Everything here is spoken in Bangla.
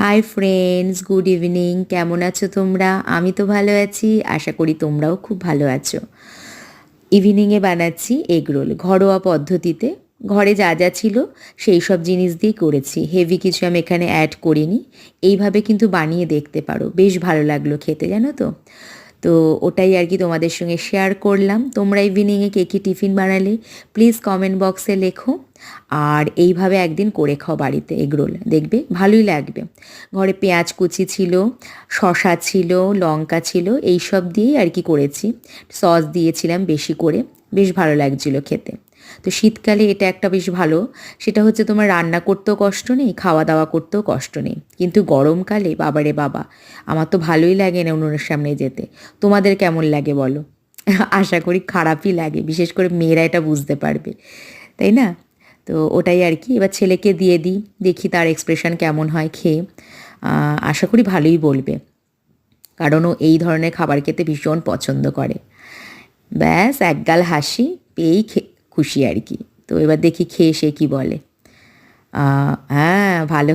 Hi friends, good evening. কেমন আছো তোমরা? আমি তো ভালো আছি, আশা করি তোমরাও খুব ভালো আছো। ইভিনিংয়ে বানাচ্ছি এগ রোল ঘরোয়া পদ্ধতিতে। ঘরে যা যা ছিল সেই সব জিনিস দিয়েই করেছি, হেভি কিছু আমি এখানে অ্যাড করিনি। এইভাবে কিন্তু বানিয়ে দেখতে পারো, বেশ ভালো লাগলো খেতে, জানো তো। তো ওটাই আর কি তোমাদের সঙ্গে শেয়ার করলাম। তোমরা ইভিনিংয়ে কে কী টিফিন বানালে প্লিজ কমেন্ট বক্সে লেখো। আর এইভাবে একদিন করে খাও বাড়িতে এগরোল, দেখবে ভালোই লাগবে। ঘরে পেঁয়াজ কুচি ছিল, শসা ছিল, লঙ্কা ছিল, এই সব দিয়েই আর কি করেছি। সস দিয়েছিলাম বেশি করে, বেশ ভালো লাগছিল খেতে। তো শীতকালে এটা একটা বেশ ভালো, সেটা হচ্ছে তোমার রান্না করতেও কষ্ট নেই, খাওয়া দাওয়া করতেও কষ্ট নেই। কিন্তু গরমকালে বাবারে বাবা, আমার তো ভালোই লাগে না উনুনের সামনে যেতে। তোমাদের কেমন লাগে বলো? আশা করি খারাপই লাগে, বিশেষ করে মেয়েরা এটা বুঝতে পারবে, তাই না? তো ওটাই আর কি, এবার ছেলেকে দিয়ে দিই, দেখি তার এক্সপ্রেশন কেমন হয় খেয়ে। আশা করি ভালোই বলবে, কারণ ও এই ধরনের খাবার খেতে ভীষণ পছন্দ করে। ব্যাস একগাল হাসি পেয়েই খুশি আর কি। তো এবার দেখি খেয়ে সে কি বলে। হ্যাঁ, ভালো